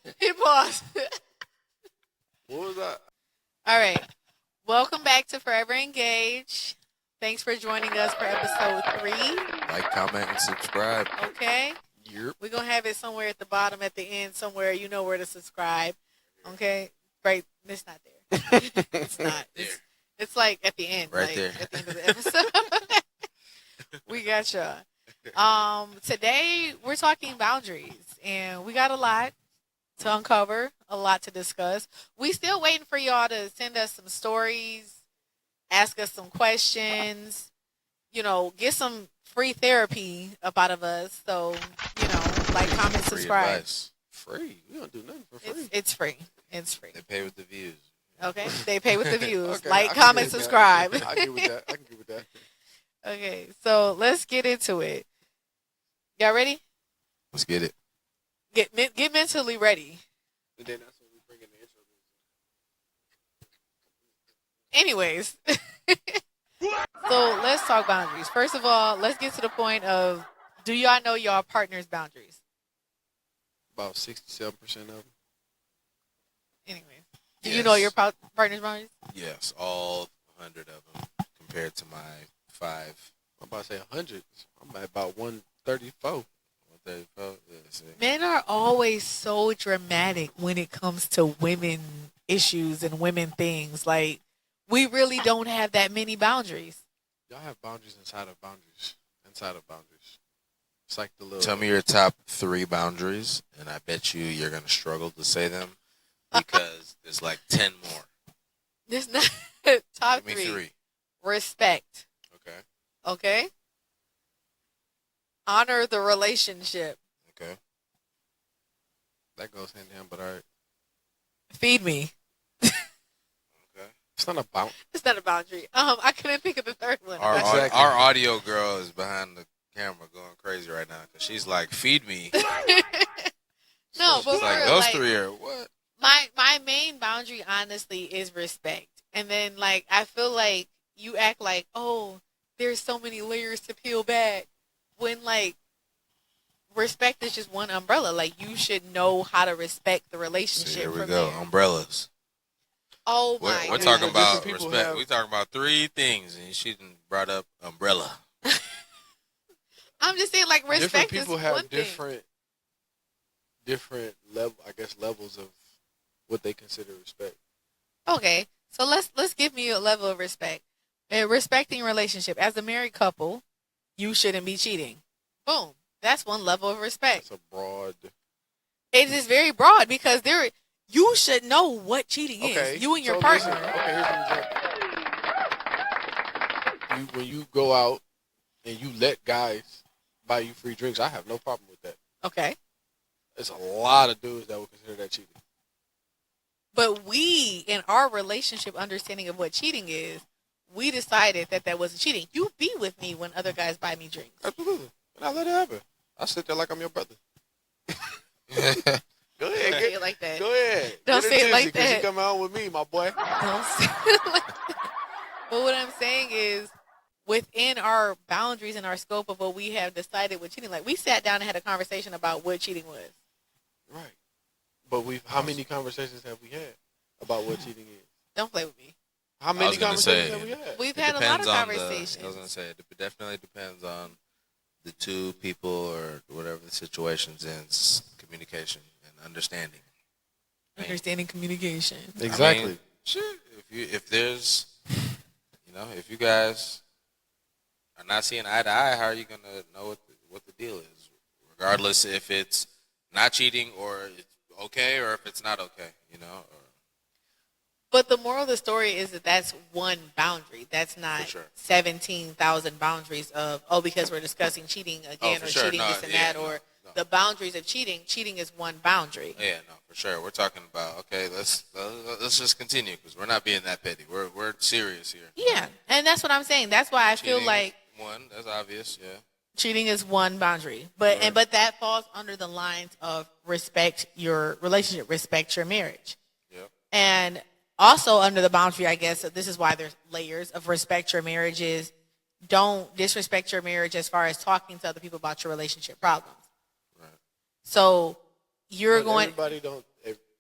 Hit pause. What was that? All right. Welcome back to Forever Engaged. Thanks for joining us for episode 3. Like, comment, and subscribe. Okay. Yep. We're going to have it somewhere at the bottom, at the end, somewhere. You know where to subscribe. Okay. Right. It's not there. It's not. It's like at the end. Right like, there. At the end of the episode. We got y'all. Today we're talking boundaries, and we got a lot to uncover, a lot to discuss. We still waiting for y'all to send us some stories, ask us some questions, get some free therapy up out of us. So, like, comment, Free subscribe. advice. Free. We don't do nothing for free. It's free. It's free. They pay with the views. Okay. They pay with the views. Okay, like, I can comment, get with that. subscribe. I get with that. I can get with that. Okay. So let's get into it. Y'all ready? Let's get it. Get mentally ready. And then that's when we bring in the intro. Anyways, so let's talk boundaries. First of all, let's get to the point of, do y'all know y'all partner's boundaries? About 67% of them. Anyways, do Yes. you know your partner's boundaries? Yes, all 100 of them compared to my 5. I'm about to say 100. I'm at about 134. 134. Yeah, see. Men are always so dramatic when it comes to women issues and women things. Like, we really don't have that many boundaries. Y'all have boundaries inside of boundaries. Inside of boundaries. It's like the little. Tell me your top 3 boundaries, and I bet you're going to struggle to say them because there's like 10 more. This not top Give me 3. Respect. Okay. Okay. Honor the relationship. Okay. That goes hand in hand, but all right. Feed me. Okay. It's not a bound. It's not a boundary. I couldn't think of the third one. Our, Exactly. our audio girl is behind the camera going crazy right now because she's like, feed me. No, but She's like, for, those like, 3 are what? my main boundary, honestly, is respect. And then, like, I feel like you act like, oh, there's so many layers to peel back, when, like, respect is just one umbrella. Like, you should know how to respect the relationship. See, here we from go. there. Umbrellas. Oh We're, my we're God. talking about Different people respect. have- We're talking about 3 things, and she done brought up umbrella. I'm just saying, like, Different respect people is have one thing. different levels of what they consider respect. Okay, so let's give me a level of respect. A respecting relationship. As a married couple, you shouldn't be cheating. Boom. That's one level of respect. It's a broad. It is very broad because you should know what cheating Okay. is. You and your so partner. listen, okay, here's an example. When you go out and you let guys buy you free drinks, I have no problem with that. Okay. There's a lot of dudes that would consider that cheating. But we, in our relationship understanding of what cheating is, we decided that wasn't cheating. You be with me when other guys buy me drinks. Absolutely. And I let it happen. I sit there like I'm your brother. Go ahead. Don't say Get, it like that. go ahead. Don't Get say it tipsy, like 'cause that. You come out with me, my boy. Don't say it like that. But what I'm saying is, within our boundaries and our scope of what we have decided with cheating, like, we sat down and had a conversation about what cheating was. Right. But how many conversations have we had about what cheating is? Don't play with me. How I many was gonna conversations say, have we had? We've It had a lot of depends on conversations. I was going to say, it definitely depends on the 2 people or whatever the situation's in. It's communication and understanding. Understanding communication. Exactly. I mean, sure. If there's, if you guys are not seeing eye to eye, how are you gonna know what the deal is? Regardless if it's not cheating or it's okay or if it's not okay, Or, But the moral of the story is that that's one boundary. That's not For sure. 17,000 boundaries of, because we're discussing cheating again for or sure. cheating No, this and yeah, that, or no. the boundaries of cheating. Cheating is one boundary. yeah, no, for sure. We're talking about okay. Let's just continue because we're not being that petty. We're serious here. Yeah, and that's what I'm saying. That's why I feel Cheating like is one. That's obvious. Yeah. cheating is one boundary. But Right. but that falls under the lines of respect your relationship, respect your marriage. Yep. And also under the boundary, I guess, this is why there's layers of respect your marriages. Don't disrespect your marriage as far as talking to other people about your relationship problems. Right. So you're But going, Everybody don't.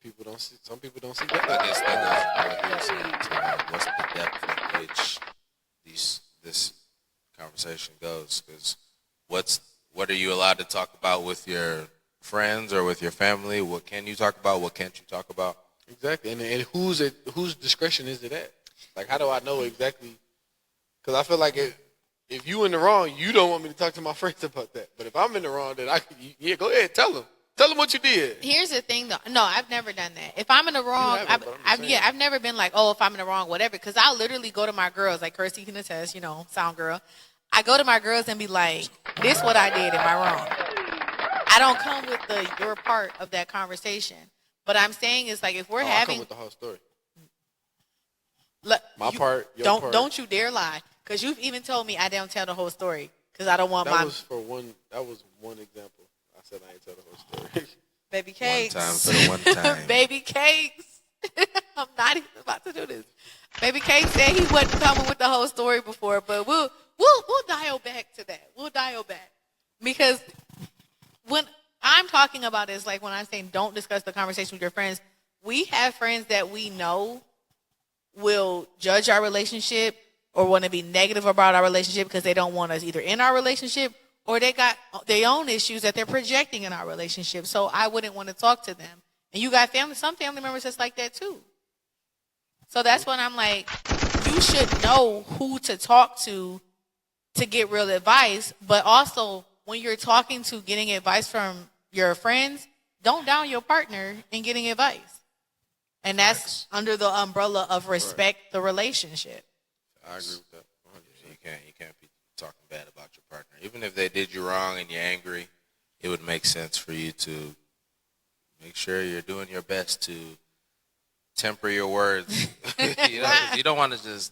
people don't see. Some people don't see I that. guess that goes from what you were saying to what's the depth in which this conversation goes. Because what are you allowed to talk about with your friends or with your family? What can you talk about? What can't you talk about? Exactly, and whose discretion is it at? Like, how do I know exactly? Because I feel like if you in the wrong, you don't want me to talk to my friends about that. But if I'm in the wrong, then go ahead, tell them. Tell them what you did. Here's the thing, though. No, I've never done that. If I'm in the wrong, I've never been like, oh, if I'm in the wrong, whatever. Because I'll literally go to my girls, like Kirsty can attest, sound girl. I go to my girls and be like, this what I did. Am I wrong? I don't come with your part of that conversation. But I'm saying is like if we're I having come with the whole story. My part, your don't part. Don't you dare lie, because you've even told me I don't tell the whole story because I don't want That was one example. I said I ain't tell the whole story. baby cakes. One time for the one time. Baby cakes. I'm not even about to do this. Baby cakes said he wasn't coming with the whole story before, but we'll dial back to that. We'll dial back because when I'm talking about is like when I'm saying don't discuss the conversation with your friends. We have friends that we know will judge our relationship or want to be negative about our relationship because they don't want us either in our relationship or they got their own issues that they're projecting in our relationship. So I wouldn't want to talk to them. And you got some family members that's like that too. So that's when I'm like, you should know who to talk to get real advice. But also when you're talking to getting advice from your friends, don't down your partner in getting advice. And that's under the umbrella of respect the relationship. I agree with that. You can't be talking bad about your partner. Even if they did you wrong and you're angry, it would make sense for you to make sure you're doing your best to temper your words. You don't want to just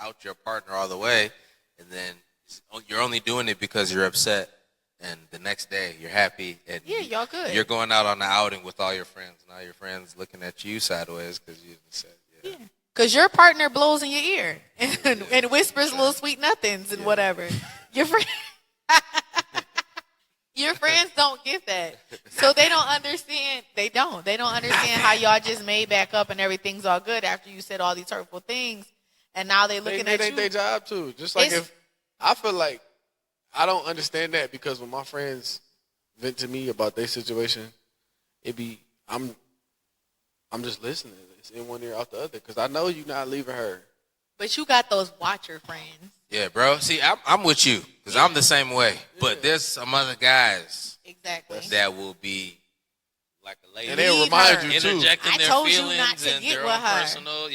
out your partner all the way, and then you're only doing it because you're upset. And the next day, you're happy, and y'all good. You're going out on the outing with all your friends. Now your friends looking at you sideways because you said, Because your partner blows in your ear and whispers little sweet nothings and whatever. Your your friends don't get that, so they don't understand. They don't understand how y'all just made back up and everything's all good after you said all these hurtful things, and now they looking at you. They their job too. Just like if I feel like. I don't understand that because when my friends vent to me about their situation, I'm just listening. It's in one ear out the other because I know you're not leaving her. But you got those watcher friends. Yeah, bro. See, I'm with you because I'm the same way. But there's some other guys that will be like a lady. And they'll remind you too. Interjecting their told you feelings not to and get their with own her. personal,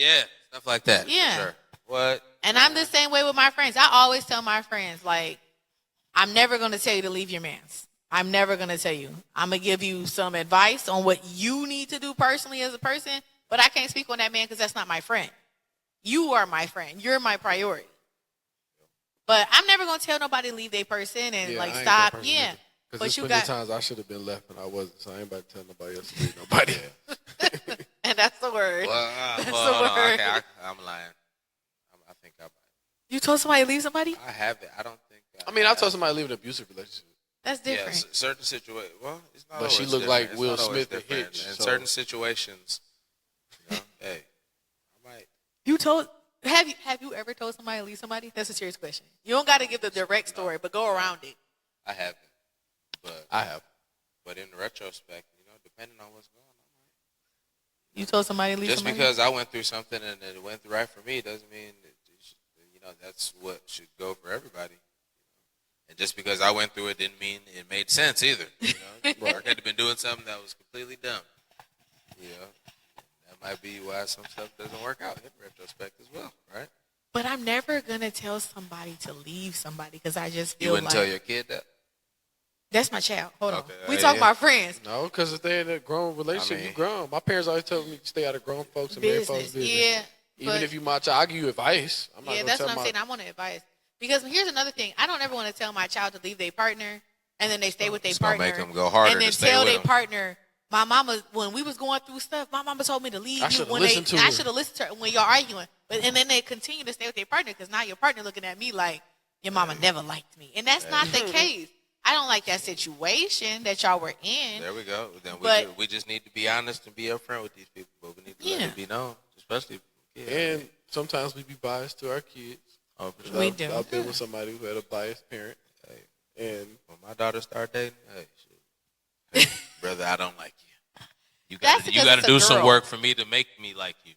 stuff like that. Yeah. For sure. What? And I'm the same way with my friends. I always tell my friends, like, I'm never going to tell you to leave your mans. I'm never going to tell you. I'm going to give you some advice on what you need to do personally as a person, but I can't speak on that man because that's not my friend. You are my friend. You're my priority. But I'm never going to tell nobody to leave their person and stop. Yeah. Because But there's you plenty got of times I should have been left and I wasn't, so I ain't about to tell nobody else to leave nobody. And that's the word. Well, the hold on. word. Okay, I'm lying. I think I might. You told somebody to leave somebody? I haven't. I don't think. I mean, I told somebody to leave an abusive relationship. That's different. Yeah, certain situations. Well, it's not. But she always looked different. like It's Will not always Smith in different. Hitch, In so- certain situations, hey, I might. You told have you ever told somebody to leave somebody? That's a serious question. You don't got to give the direct story, but go around it. I haven't, but I have. But in retrospect, depending on what's going on, You told somebody to leave just somebody? because I went through something and it went right for me doesn't mean that that's what should go for everybody. And just because I went through it didn't mean it made sense either. Mark had been doing something that was completely dumb. That might be why some stuff doesn't work out in retrospect as well, right? But I'm never going to tell somebody to leave somebody because I just feel You wouldn't like tell your kid that? that's my child. Hold on. Okay, We talking yeah. about friends. No, because if they're in a grown relationship, you grown. My parents always told me to stay out of grown folks and married folks' business. Yeah. Even but- if you my child, I'll give you advice. I'm not yeah, gonna that's tell what I'm my, saying. I want advice. Because here's another thing. I don't ever want to tell my child to leave their partner and then they stay with their It's gonna partner. make them go harder and then to stay tell with their them. partner, my mama, when we was going through stuff, my mama told me to leave I you should've when listened to I her. should have listened to her when y'all arguing. And then they continue to stay with their partner because now your partner looking at me like your mama never liked me. And that's not the case. I don't like that situation that y'all were in. There we go. Then But- we just need to be honest and be upfront with these people, but we need to let Yeah. it be known, especially kids. And sometimes we be biased to our kids. Oh, for sure. We I've, do. I've been with somebody who had a biased parent, and When my daughter start dating, hey, shit. Hey, brother, I don't like you. You That's got because to it's a do some girl. work for me to make me like you,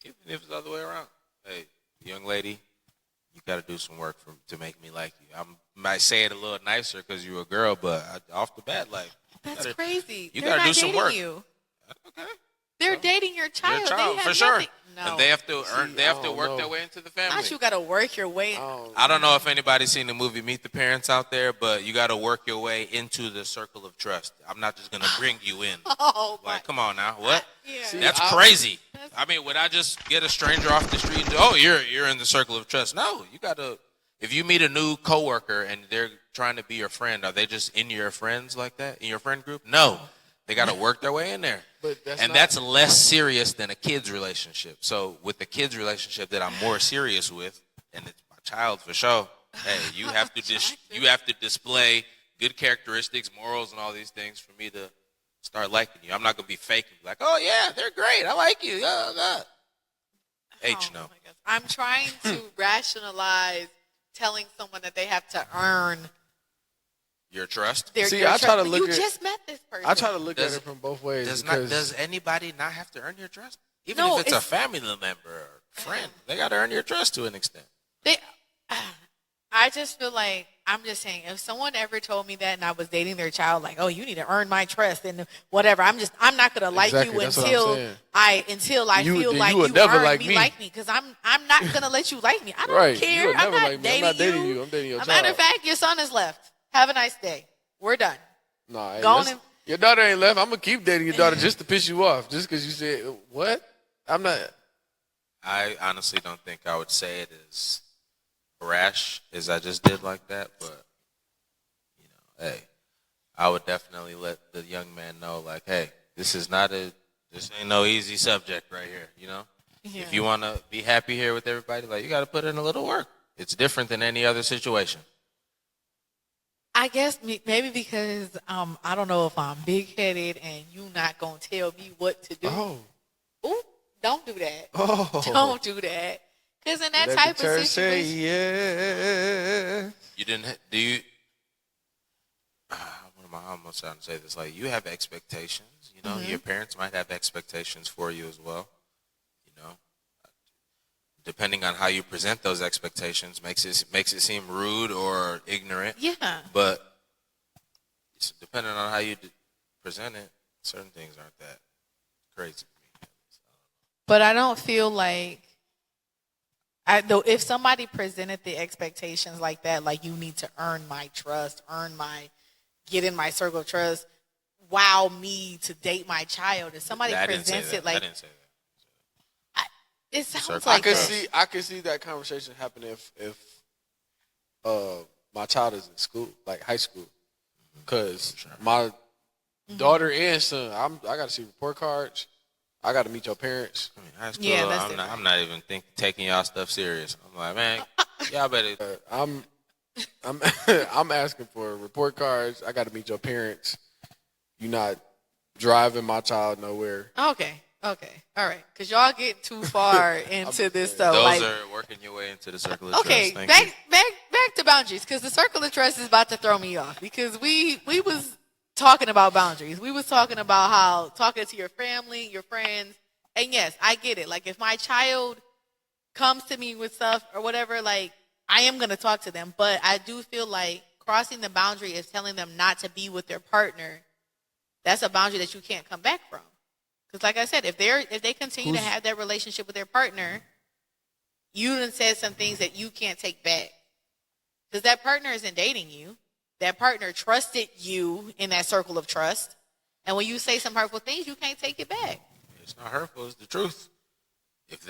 even if it's the other way around. Hey, young lady, you got to do some work to make me like you. I might say it a little nicer because you're a girl, but off the bat, like That's gotta- crazy. you They're gotta not do some dating work. you. okay, They're dating your child. your child They have for sure, nothing- No. and they have to earn. See, They have I to don't work know. their way into the family. Not you got to work your way. I don't know if anybody's seen the movie Meet the Parents out there, but you got to work your way into the circle of trust. I'm not just gonna bring you in. Oh, my. Like, come on now, what? Yeah. See, That's I- crazy. I mean, would I just get a stranger off the street and oh, you're in the circle of trust? No, you got to. If you meet a new coworker and they're trying to be your friend, are they just in your friends like that in your friend group? No, they got to work their way in there. But that's And not- that's less serious than a kid's relationship. So with the kid's relationship that I'm more serious with, and it's my child for sure. Hey, you have to display good characteristics, morals, and all these things for me to start liking you. I'm not gonna be faking like, oh yeah, they're great. I like you. H Oh, no. my gosh. I'm trying to rationalize telling someone that they have to earn Your trust. their See, your I try to trust. look You at- just met this person. I try to look Does- at it from both ways. Does because anybody not have to earn your trust? Even No, if it's a it's- family member or friend, they got to earn your trust to an extent. They, I just feel like I'm just saying if someone ever told me that and I was dating their child, like, oh, you need to earn my trust and whatever. I'm not gonna like Exactly, you that's what I'm saying. until I You- feel then like you you would never earn like me me. like me because I'm not gonna let you like me. I don't Right, you care. would I'm never not like me. I'm dating not dating you. I'm dating your As a matter of child. fact, your son is left. Have a nice day. We're done. Nah, hey, Go on that's- and- your daughter ain't left. I'm gonna keep dating your daughter just to piss you off, just because you said what? I'm not. I honestly don't think I would say it as rash as I just did like that, but you know, hey, I would definitely let the young man know, like, hey, this ain't no easy subject right here, you know. Yeah. If you want to be happy here with everybody, like, you got to put in a little work. It's different than any other situation. I guess maybe because I don't know if I'm big headed and you not gonna tell me what to do. Oh, Ooh, don't do that. oh. Don't do that. Because in that Let type the of church say situation, yes. You didn't do you? What am I almost trying to say this? Like, you have expectations. You know, your parents might have expectations for you as well. You know, depending on how you present those expectations, makes it seem rude or ignorant. yeah. But it's depending on how you present it, certain things aren't that crazy to me. But I don't feel like though if somebody presented the expectations like that, like you need to earn my trust, get in my circle of trust, wow me to date my child. If somebody I didn't say presents that. it like I didn't say that. it sounds Circle. like I could see that conversation happening if my child is in school, like high school, because my daughter and son, I got to see report cards. I got to meet your parents. I mean, high school, Yeah, that's I'm not even taking y'all stuff serious. I'm like, man, y'all better. I'm I'm asking for report cards. I got to meet your parents. You're not driving my child nowhere. okay, all right, because y'all get too far into this stuff. Those like, are working your way into the circle of okay, trust. Thank you. back to boundaries because the circle of trust is about to throw me off because we was talking about boundaries. We was talking about how talking to your family, your friends, and yes, I get it. Like if my child comes to me with stuff or whatever, like I am gonna talk to them, but I do feel like crossing the boundary is telling them not to be with their partner. That's a boundary that you can't come back from. Because like I said, if they continue to have that relationship with their partner, you done said some things that you can't take back. Because that partner isn't dating you. That partner trusted you in that circle of trust. And when you say some hurtful things, you can't take it back. It's not hurtful. It's the truth. If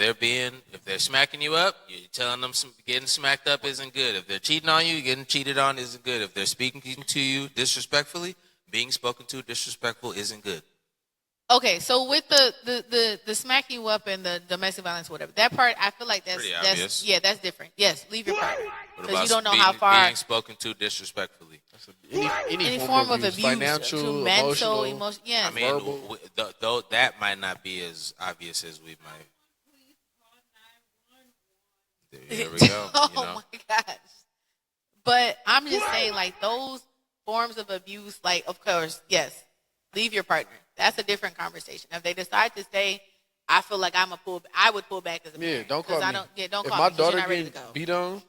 they're smacking you up, you're telling them getting smacked up isn't good. If they're cheating on you, getting cheated on isn't good. If they're speaking to you disrespectfully, being spoken to disrespectful isn't good. Okay, so with the smacking you up and the domestic violence, whatever, that part, I feel like Pretty obvious. that's different. Yes, leave your part. What Because about you don't know how far. being spoken to disrespectfully? Any form of abuse, financial, to mental, emotional. yes. I mean, Verbal. though that might not be as obvious as we might. There we go. Oh You know? my gosh. But I'm just saying, like, those forms of abuse, like, of course, yes, leave your partner. That's a different conversation. If they decide to stay, I feel like I would pull back as a parent. Don't call me. I don't, don't if call my me 'cause you're daughter not ready getting to go. beat on,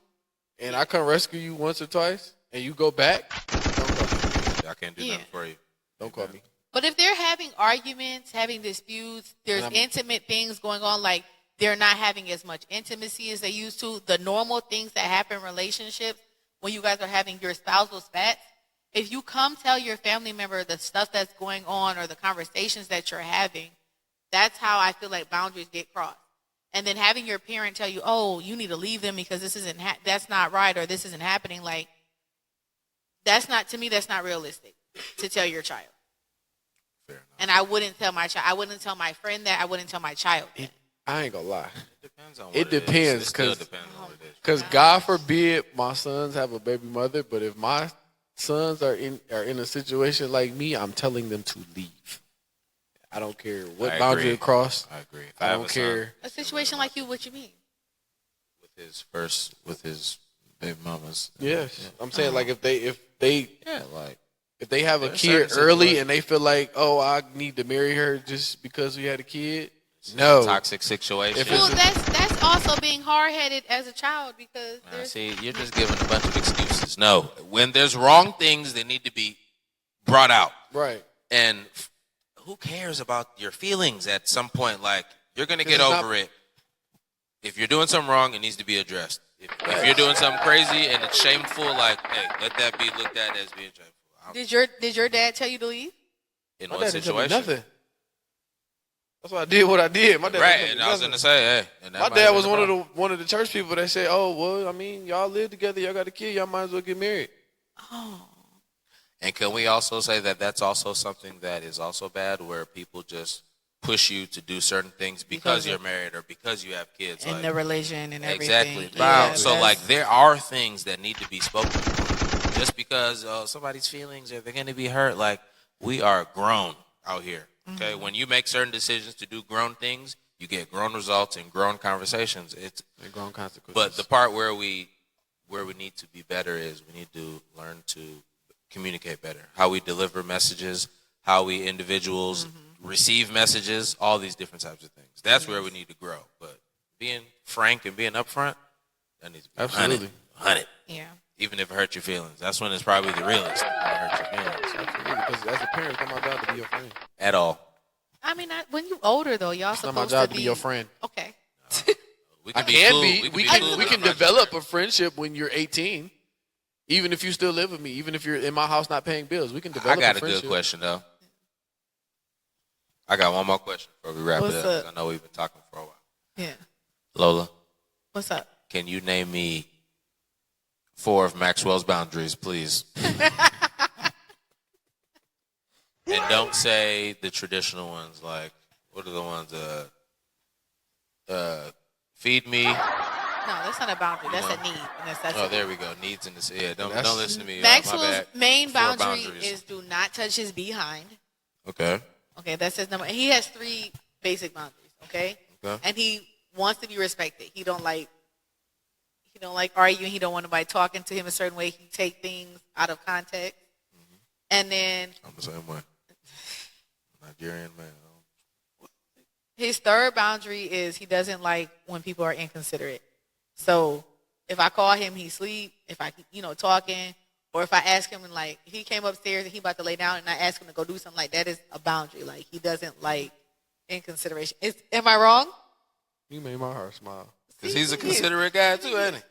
and I come rescue you once or twice, and you go back, don't call me. I can't do Yeah. nothing for you. Don't call me. But if they're having arguments, having disputes, there's intimate things going on, like they're not having as much intimacy as they used to, the normal things that happen in relationships when you guys are having your spousal spats, if you come tell your family member the stuff that's going on or the conversations that you're having, that's how I feel like boundaries get crossed. And then having your parent tell you, oh, you need to leave them because this isn't that's not right or this isn't happening, like, that's not, to me, that's not realistic to tell your child. Fair enough. And I wouldn't tell my child. I wouldn't tell my friend that. I wouldn't tell my child that. I ain't gonna lie. It depends on what It depends, It still 'cause- depends on what it is. Because God forbid my sons have a baby mother, but if my sons are in a situation like me, I'm telling them to leave. I don't care what I boundary agree. it cross. I agree. If I have don't a son care. A situation like you, what you mean? with his baby mamas. Yes, I'm saying like if they Yeah, like if they have a There's kid certain early situations. and they feel like, oh, I need to marry her just because we had a kid. No, toxic situation. If it's Well, that's also being hard-headed as a child because Nah, there's see, you're just giving a bunch of excuses. No, when there's wrong things, they need to be brought out. right. And who cares about your feelings at some point? Like, you're going to get It's not- over it. If you're doing something wrong, it needs to be addressed. If you're doing something crazy and it's shameful, like, hey, let that be looked at as being shameful. Did your dad tell you to leave? In My what dad didn't tell me situation? nothing. That's why I did what I did. My dad Right, didn't and tell I me was going nothing. to say, hey. And that My might dad have was been the one of the church people that said, "Oh, well, I mean, y'all live together, y'all got a kid, y'all might as well get married." Oh, And can we also say that that's also something that is also bad, where people just push you to do certain things because you're married or because you have kids? and like, the religion and everything. exactly. Yeah, So, that's- like, there are things that need to be spoken. Just because somebody's feelings are they're going to be hurt, like, we are grown out here. Okay, when you make certain decisions to do grown things, you get grown results and grown conversations. It's And grown consequences. but the part where we need to be better is we need to learn to communicate better. How we deliver messages, how we individuals receive messages, all these different types of things. That's where we need to grow. But being frank and being upfront, that needs to be Absolutely. 100. yeah. Even if it hurts your feelings. That's when it's probably the realest. When it hurts your feelings. Absolutely, because as a parent, it's not my job to be your friend. At all. I mean, when you older though, y'all It's not supposed my job to to be your friend. Okay. We I can be can cool. be. We cool can with develop a friendship when you're 18. Even if you still live with me, even if you're in my house not paying bills, we can I develop got a a friendship. good question, though. I got one more question before we wrap What's it up. 'Cause up? I know we've been talking for a while. Yeah. Lola, What's up? can you name me 4 of Maxwell's boundaries, please? And don't say the traditional ones. Like, what are the ones? Feed me. No, that's not a boundary. That's a need. A necessity. Oh, there we go. Needs and yeah. Don't listen to me. My Maxwell's bad. main 4 boundary boundaries. is do not touch his behind. Okay. Okay, that's his number. He has 3 basic boundaries. Okay, Okay. and he wants to be respected. He don't like arguing. He don't want nobody talking to him a certain way. He take things out of context. And then I'm the same way. Nigerian man. his third boundary is he doesn't like when people are inconsiderate. So if I call him, he sleep. If I talking, or if I ask him and like he came upstairs and he about to lay down and I ask him to go do something, like that is a boundary. Like he doesn't like inconsideration. Am I wrong? You made my heart smile. Because he's a considerate guy, too, ain't he?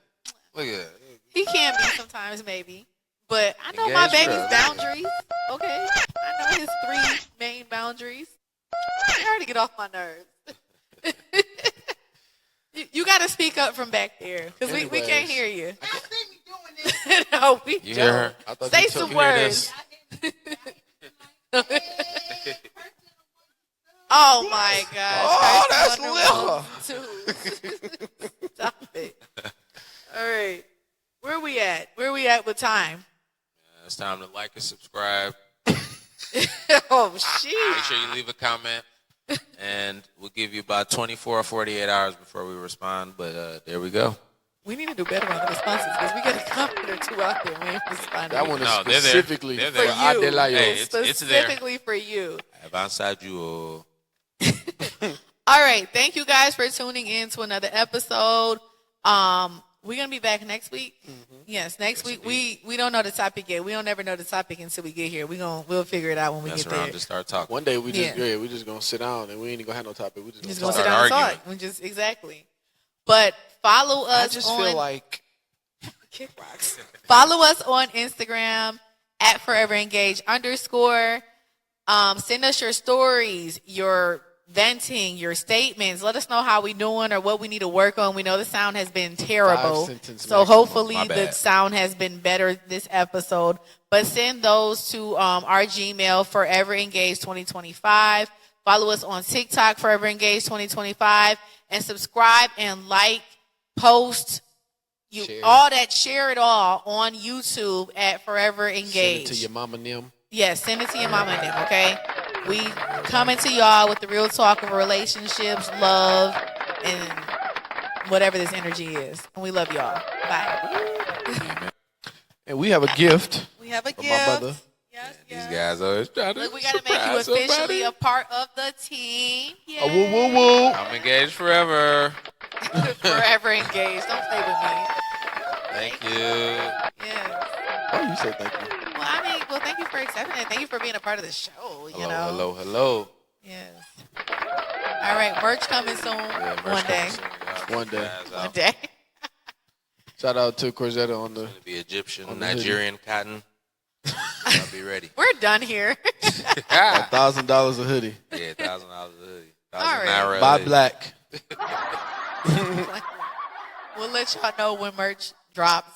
Look at that. He can be sometimes, maybe. But I know Yeah, my it's baby's true. boundaries. Okay. I know his 3 main boundaries. It's hard to get off my nerves. you got to speak up from back there because we can't Anyways. hear you. Y'all see me doing this. No, we You don't. hear her? I thought Say you some took words. Oh my gosh. Oh, that's Lil. Stop it. All right. Where we at with time? it's time to like and subscribe. Oh, shit. Make sure you leave a comment, and we'll give you about 24 or 48 hours before we respond. But there we go. We need to do better on the responses because we got a comment or two out there. We ain't responding. That one is No, they're there. specifically They're for there. For you. Adelayo. Hey, it's there. Specifically for you. Avanza you. All right. Thank you guys for tuning in to another episode. We're gonna be back next week. Yes, next week. We don't know the topic yet. We don't ever know the topic until we get here. We'll figure it out when we Mess get around, there. just start talking. One day we just Yeah. we just gonna sit down and we ain't even gonna have no topic. We just Just gonna gonna talk. sit down and arguing. talk. We just exactly. But follow us I just on feel like Kick Rocks. Follow us on Instagram at foreverengage_. Send us your stories, your venting, your statements. Let us know how we doing or what we need to work on. We know the sound has been terrible. 5-sentence So maximum. hopefully My the bad. sound has been better this episode. But send those to our Gmail, foreverengage2025. Follow us on TikTok, foreverengage2025. And subscribe and like, post, Share. all that, share it all on YouTube at Forever send it Engage. to your mama and them. Yes, send it to your mama and them, okay? We coming to y'all with the real talk of relationships, love, and whatever this energy is. And we love y'all. Bye. And we have a gift We have a for my brother. Yes, These guys always trying to Look, we got to make you surprise officially somebody. a part of the team. Oh, woo, woo, woo. I'm engaged forever. Forever Engaged. Don't play with me. Thank you. Yes. Oh, you said thank you. Well, thank you for accepting it. Thank you for being a part of the show, you know. Hello. Yes. All right, merch coming soon. Yeah, merch One day. coming soon, y'all. One day. Guys out. One day. Shout out to Corzetta on the. It's gonna be Egyptian, On the hoodie. Nigerian cotton. I'll be ready. We're done here. $1,000 a hoodie. Yeah, $1,000 a hoodie. All 1,000 right. naira. Buy black. We'll let y'all know when merch drops,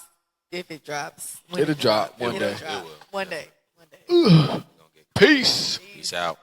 if it drops. When It'll drop one It'll day. drop. It will. One day. One day. Gonna get- Peace. Peace out.